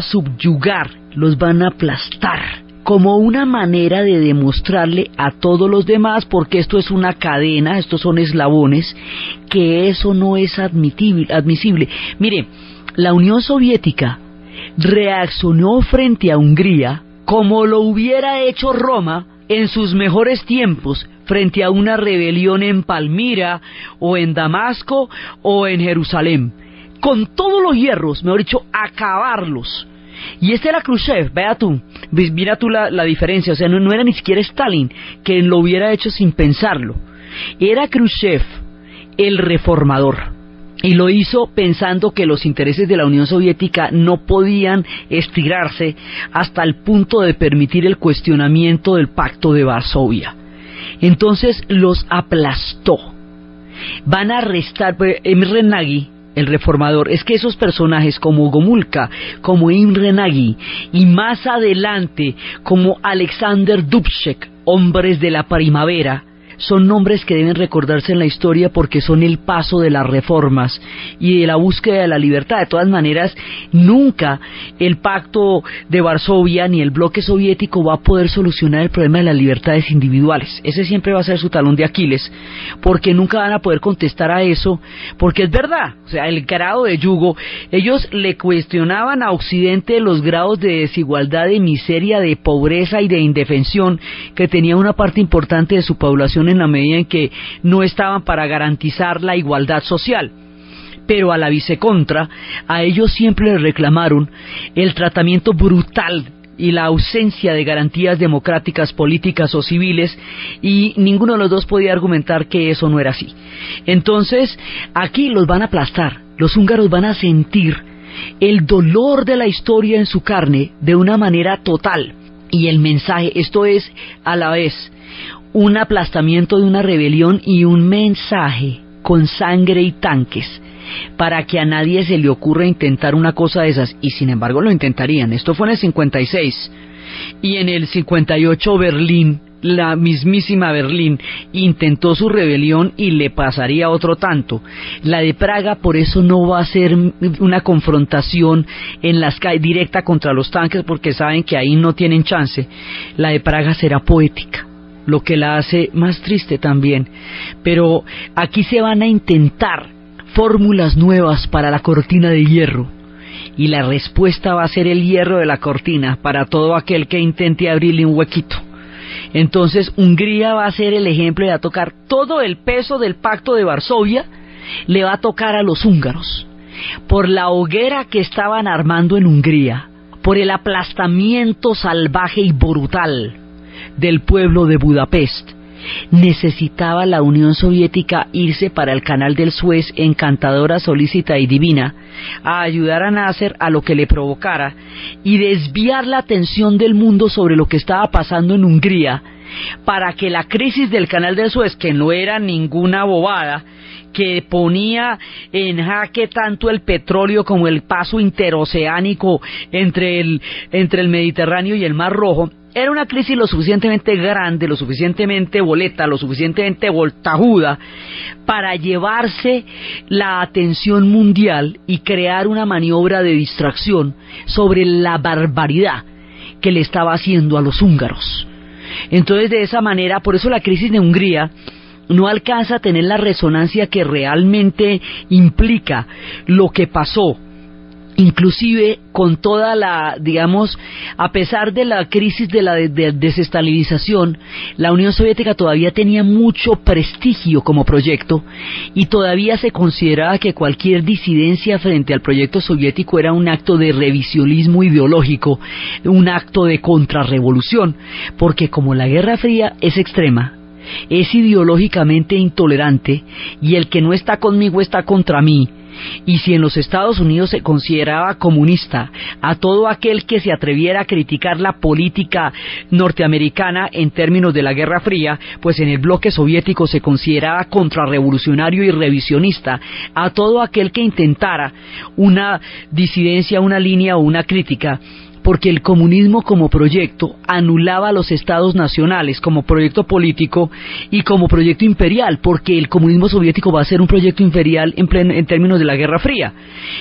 subyugar, los van a aplastar, como una manera de demostrarle a todos los demás, porque esto es una cadena, estos son eslabones, que eso no es admisible. Mire, la Unión Soviética reaccionó frente a Hungría como lo hubiera hecho Roma en sus mejores tiempos, frente a una rebelión en Palmira, o en Damasco, o en Jerusalén, con todos los hierros, mejor dicho, acabarlos. Y este era Khrushchev, mira tú la diferencia, o sea, no era ni siquiera Stalin, que lo hubiera hecho sin pensarlo, era Khrushchev, el reformador, y lo hizo pensando que los intereses de la Unión Soviética no podían estirarse hasta el punto de permitir el cuestionamiento del Pacto de Varsovia. Entonces los aplastó. Van a arrestar Imre Nagy, el reformador. Es que esos personajes como Gomulka, como Imre Nagy, y más adelante como Alexander Dubček, hombres de la primavera, son nombres que deben recordarse en la historia porque son el paso de las reformas y de la búsqueda de la libertad. De todas maneras, nunca el Pacto de Varsovia ni el bloque soviético va a poder solucionar el problema de las libertades individuales. Ese siempre va a ser su talón de Aquiles, porque nunca van a poder contestar a eso, porque es verdad, o sea, el grado de yugo, ellos le cuestionaban a Occidente los grados de desigualdad, de miseria, de pobreza y de indefensión que tenía una parte importante de su población en la medida en que no estaban para garantizar la igualdad social. Pero a la vicecontra, a ellos siempre les reclamaron el tratamiento brutal y la ausencia de garantías democráticas, políticas o civiles, y ninguno de los dos podía argumentar que eso no era así. Entonces, aquí los van a aplastar, los húngaros van a sentir el dolor de la historia en su carne de una manera total, y el mensaje, esto es a la vez un aplastamiento de una rebelión y un mensaje con sangre y tanques, para que a nadie se le ocurra intentar una cosa de esas, y sin embargo lo intentarían. Esto fue en el 56, y en el 58 Berlín, la mismísima Berlín, intentó su rebelión y le pasaría otro tanto. La de Praga por eso no va a ser una confrontación en las calles directa contra los tanques, porque saben que ahí no tienen chance. La de Praga será poética, lo que la hace más triste también, pero aquí se van a intentar fórmulas nuevas para la cortina de hierro, y la respuesta va a ser el hierro de la cortina para todo aquel que intente abrirle un huequito. Entonces Hungría va a ser el ejemplo y va a tocar todo el peso del Pacto de Varsovia, le va a tocar a los húngaros, por la hoguera que estaban armando en Hungría, por el aplastamiento salvaje y brutal del pueblo de Budapest. Necesitaba la Unión Soviética irse para el canal del Suez, encantadora, solícita y divina, a ayudar a Nasser a lo que le provocara y desviar la atención del mundo sobre lo que estaba pasando en Hungría, para que la crisis del canal del Suez, que no era ninguna bobada, que ponía en jaque tanto el petróleo como el paso interoceánico entre el Mediterráneo y el Mar Rojo, era una crisis lo suficientemente grande, lo suficientemente boleta, lo suficientemente voltajuda para llevarse la atención mundial y crear una maniobra de distracción sobre la barbaridad que le estaba haciendo a los húngaros. Entonces, de esa manera, por eso la crisis de Hungría no alcanza a tener la resonancia que realmente implica lo que pasó. Inclusive con toda la, digamos, a pesar de la crisis de la desestalinización, la Unión Soviética todavía tenía mucho prestigio como proyecto, y todavía se consideraba que cualquier disidencia frente al proyecto soviético era un acto de revisionismo ideológico, un acto de contrarrevolución, porque como la Guerra Fría es extrema, es ideológicamente intolerante, y el que no está conmigo está contra mí. Y si en los Estados Unidos se consideraba comunista a todo aquel que se atreviera a criticar la política norteamericana en términos de la Guerra Fría, pues en el bloque soviético se consideraba contrarrevolucionario y revisionista a todo aquel que intentara una disidencia, una línea o una crítica, porque el comunismo como proyecto anulaba a los estados nacionales como proyecto político y como proyecto imperial, porque el comunismo soviético va a ser un proyecto imperial en términos de la Guerra Fría.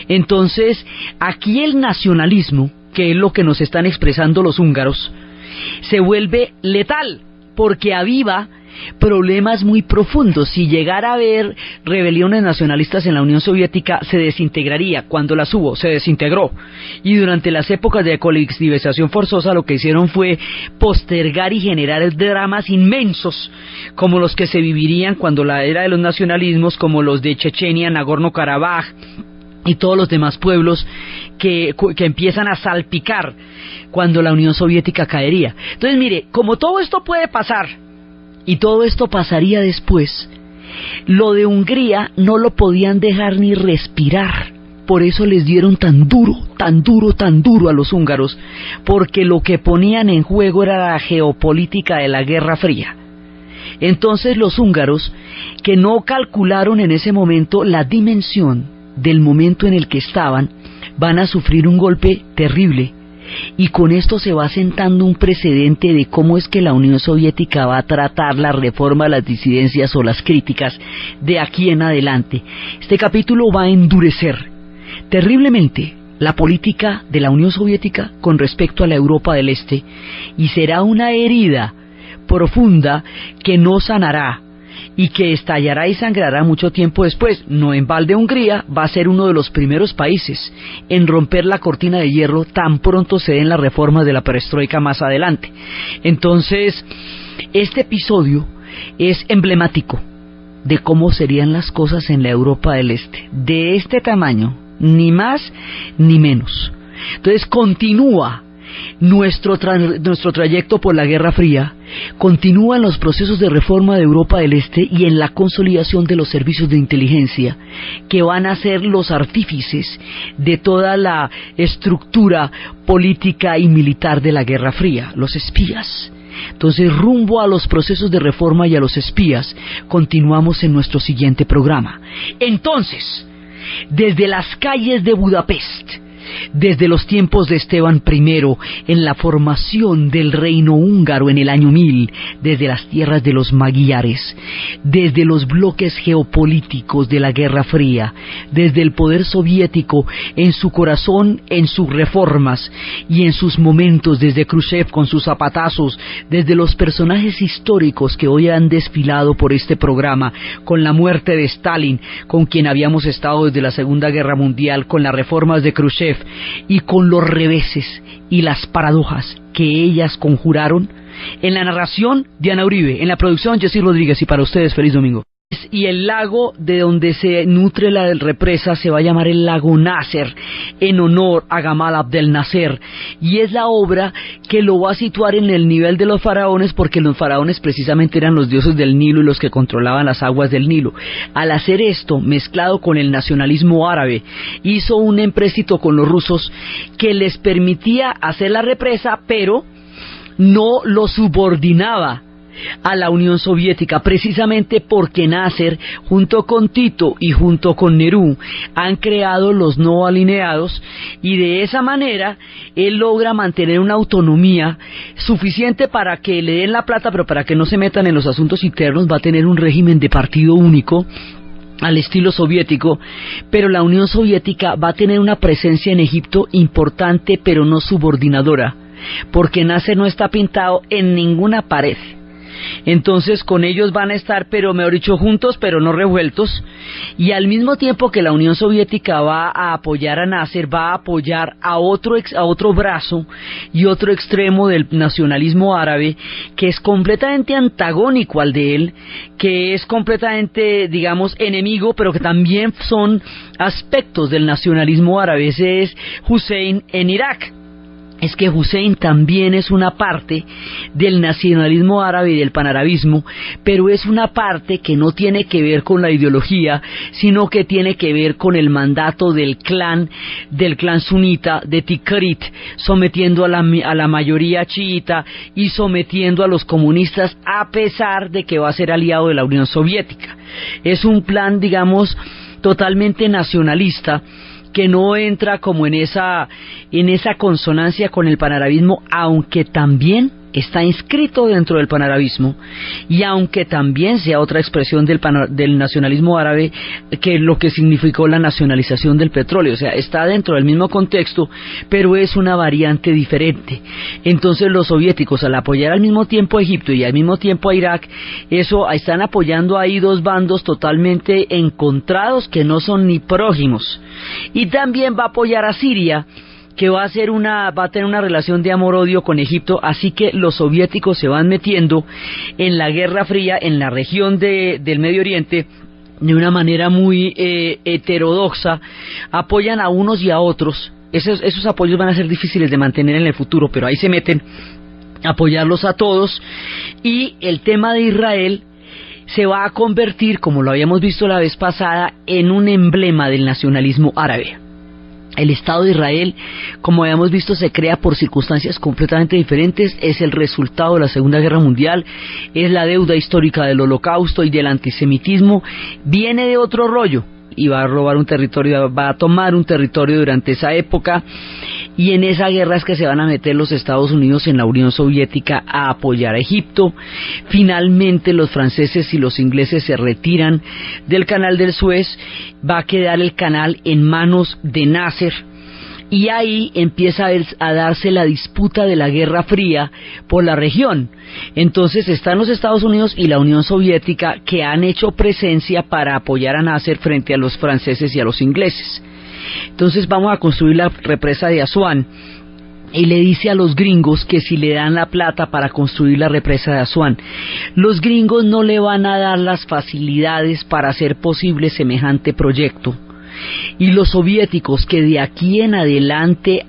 Entonces, aquí el nacionalismo, que es lo que nos están expresando los húngaros, se vuelve letal, porque aviva problemas muy profundos. Si llegara a haber rebeliones nacionalistas en la Unión Soviética, se desintegraría. Cuando las hubo, se desintegró, y durante las épocas de colectivización forzosa lo que hicieron fue postergar y generar dramas inmensos, como los que se vivirían cuando la era de los nacionalismos, como los de Chechenia, Nagorno-Karabaj y todos los demás pueblos que empiezan a salpicar cuando la Unión Soviética caería. Entonces, mire, como todo esto puede pasar, y todo esto pasaría después, lo de Hungría no lo podían dejar ni respirar. Por eso les dieron tan duro, tan duro, tan duro a los húngaros, porque lo que ponían en juego era la geopolítica de la Guerra Fría. Entonces los húngaros, que no calcularon en ese momento la dimensión del momento en el que estaban, van a sufrir un golpe terrible, y con esto se va sentando un precedente de cómo es que la Unión Soviética va a tratar la reforma, las disidencias o las críticas de aquí en adelante. Este capítulo va a endurecer terriblemente la política de la Unión Soviética con respecto a la Europa del Este, y será una herida profunda que no sanará y que estallará y sangrará mucho tiempo después. No en balde Hungría va a ser uno de los primeros países en romper la cortina de hierro tan pronto se den las reformas de la perestroika más adelante. Entonces, este episodio es emblemático de cómo serían las cosas en la Europa del Este, de este tamaño, ni más ni menos. Entonces continúa nuestro trayecto por la Guerra Fría, continúan los procesos de reforma de Europa del Este y en la consolidación de los servicios de inteligencia que van a ser los artífices de toda la estructura política y militar de la Guerra Fría, los espías. Entonces, rumbo a los procesos de reforma y a los espías, continuamos en nuestro siguiente programa. Entonces, desde las calles de Budapest, desde los tiempos de Esteban I, en la formación del reino húngaro en el año 1000, desde las tierras de los magiares, desde los bloques geopolíticos de la Guerra Fría, desde el poder soviético en su corazón, en sus reformas y en sus momentos, desde Khrushchev con sus zapatazos, desde los personajes históricos que hoy han desfilado por este programa, con la muerte de Stalin, con quien habíamos estado desde la Segunda Guerra Mundial, con las reformas de Khrushchev, y con los reveses y las paradojas que ellas conjuraron. En la narración, Diana Uribe; en la producción, Jessy Rodríguez, y para ustedes, feliz domingo. Y el lago de donde se nutre la represa se va a llamar el lago Nasser, en honor a Gamal Abdel Nasser, y es la obra que lo va a situar en el nivel de los faraones, porque los faraones precisamente eran los dioses del Nilo y los que controlaban las aguas del Nilo. Al hacer esto, mezclado con el nacionalismo árabe, hizo un empréstito con los rusos que les permitía hacer la represa, pero no lo subordinaba a la Unión Soviética, precisamente porque Nasser, junto con Tito y junto con Nerú, han creado los no alineados, y de esa manera él logra mantener una autonomía suficiente para que le den la plata, pero para que no se metan en los asuntos internos. Va a tener un régimen de partido único al estilo soviético, pero la Unión Soviética va a tener una presencia en Egipto importante, pero no subordinadora, porque Nasser no está pintado en ninguna pared. Entonces con ellos van a estar, pero mejor dicho, juntos pero no revueltos, y al mismo tiempo que la Unión Soviética va a apoyar a Nasser, va a apoyar a otro brazo y otro extremo del nacionalismo árabe que es completamente antagónico al de él, que es completamente, digamos, enemigo, pero que también son aspectos del nacionalismo árabe. Ese es Hussein en Irak. Es que Hussein también es una parte del nacionalismo árabe y del panarabismo, pero es una parte que no tiene que ver con la ideología, sino que tiene que ver con el mandato del clan sunita, de Tikrit, sometiendo a la mayoría chiita y sometiendo a los comunistas, a pesar de que va a ser aliado de la Unión Soviética. Es un plan, digamos, totalmente nacionalista, que no entra como en esa consonancia con el panarabismo, aunque también está inscrito dentro del panarabismo, y aunque también sea otra expresión del nacionalismo árabe, que lo que significó la nacionalización del petróleo. O sea, está dentro del mismo contexto, pero es una variante diferente. Entonces los soviéticos, al apoyar al mismo tiempo a Egipto y al mismo tiempo a Irak, están apoyando ahí dos bandos totalmente encontrados, que no son ni prójimos. Y también va a apoyar a Siria, que va a tener una relación de amor-odio con Egipto. Así que los soviéticos se van metiendo en la Guerra Fría, en la región del Medio Oriente, de una manera muy heterodoxa. Apoyan a unos y a otros. Esos apoyos van a ser difíciles de mantener en el futuro, pero ahí se meten a apoyarlos a todos. Y el tema de Israel se va a convertir, como lo habíamos visto la vez pasada, en un emblema del nacionalismo árabe. El Estado de Israel, como habíamos visto, se crea por circunstancias completamente diferentes. Es el resultado de la Segunda Guerra Mundial, es la deuda histórica del Holocausto y del antisemitismo. Viene de otro rollo y va a robar un territorio, va a tomar un territorio durante esa época. y en esa guerra es que se van a meter los Estados Unidos en la Unión Soviética a apoyar a Egipto. Finalmente los franceses y los ingleses se retiran del canal del Suez, va a quedar el canal en manos de Nasser, y ahí empieza a darse la disputa de la Guerra Fría por la región. Entonces están los Estados Unidos y la Unión Soviética, que han hecho presencia para apoyar a Nasser frente a los franceses y a los ingleses. Entonces vamos a construir la represa de Asuán, y le dice a los gringos que si le dan la plata para construir la represa de Asuán, los gringos no le van a dar las facilidades para hacer posible semejante proyecto. Y los soviéticos, que de aquí en adelante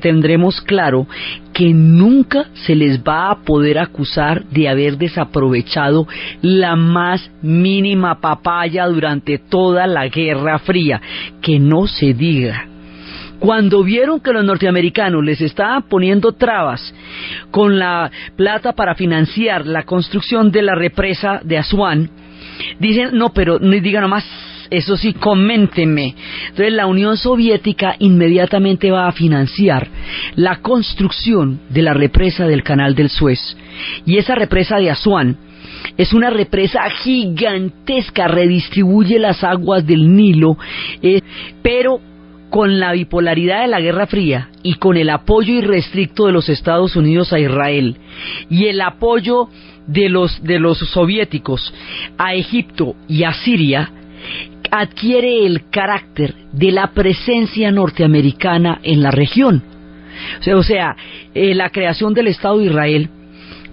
tendremos claro que nunca se les va a poder acusar de haber desaprovechado la más mínima papaya durante toda la Guerra Fría, que no se diga. Cuando vieron que los norteamericanos les estaban poniendo trabas con la plata para financiar la construcción de la represa de Asuán, dicen, no, pero no digan nomás, eso sí, coméntenme. Entonces la Unión Soviética inmediatamente va a financiar la construcción de la represa del Canal del Suez. Y esa represa de Asuán es una represa gigantesca, redistribuye las aguas del Nilo, pero con la bipolaridad de la Guerra Fría y con el apoyo irrestricto de los Estados Unidos a Israel y el apoyo de los soviéticos a Egipto y a Siria, adquiere el carácter de la presencia norteamericana en la región. O sea, la creación del Estado de Israel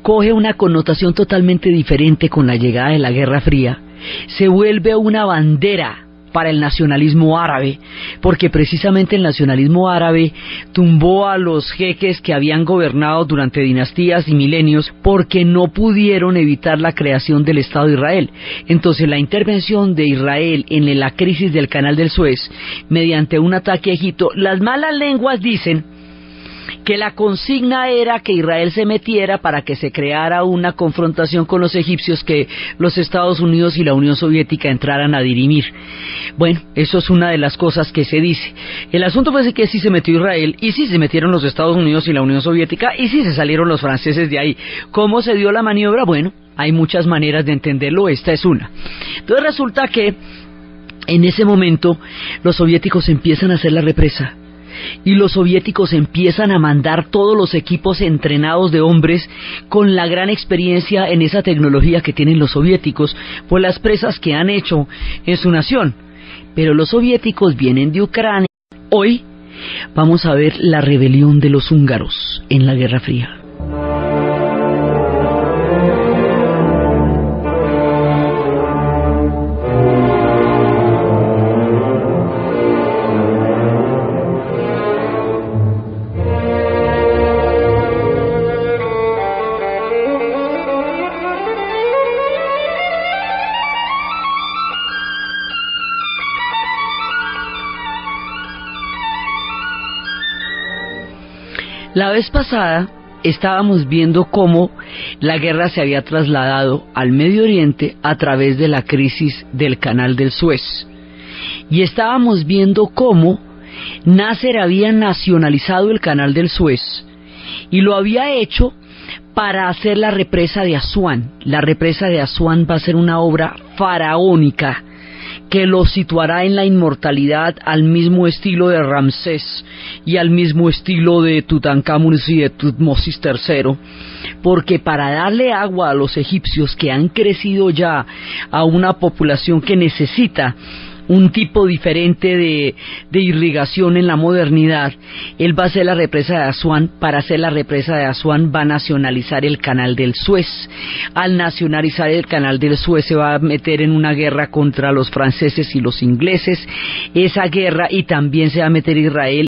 coge una connotación totalmente diferente con la llegada de la Guerra Fría. Se vuelve una bandera para el nacionalismo árabe, porque precisamente el nacionalismo árabe tumbó a los jeques que habían gobernado durante dinastías y milenios, porque no pudieron evitar la creación del Estado de Israel. Entonces la intervención de Israel en la crisis del Canal del Suez, mediante un ataque a Egipto, las malas lenguas dicen que la consigna era que Israel se metiera para que se creara una confrontación con los egipcios, que los Estados Unidos y la Unión Soviética entraran a dirimir. Bueno, eso es una de las cosas que se dice. El asunto fue que sí se metió Israel, y sí se metieron los Estados Unidos y la Unión Soviética, y sí se salieron los franceses de ahí. ¿Cómo se dio la maniobra? Bueno, hay muchas maneras de entenderlo, esta es una. Entonces resulta que en ese momento los soviéticos empiezan a hacer la represa, y los soviéticos empiezan a mandar todos los equipos entrenados de hombres con la gran experiencia en esa tecnología que tienen los soviéticos por las presas que han hecho en su nación. Pero los soviéticos vienen de Ucrania. Hoy vamos a ver la rebelión de los húngaros en la Guerra Fría. La vez pasada estábamos viendo cómo la guerra se había trasladado al Medio Oriente a través de la crisis del Canal del Suez. Y estábamos viendo cómo Nasser había nacionalizado el Canal del Suez y lo había hecho para hacer la represa de Asuán. La represa de Asuán va a ser una obra faraónica que lo situará en la inmortalidad al mismo estilo de Ramsés y al mismo estilo de Tutankamón y de Tutmosis III, porque para darle agua a los egipcios, que han crecido ya a una población que necesita un tipo diferente de irrigación en la modernidad, él va a hacer la represa de Asuán. Para hacer la represa de Asuán va a nacionalizar el Canal del Suez. Al nacionalizar el Canal del Suez se va a meter en una guerra contra los franceses y los ingleses. Esa guerra, y también se va a meter Israel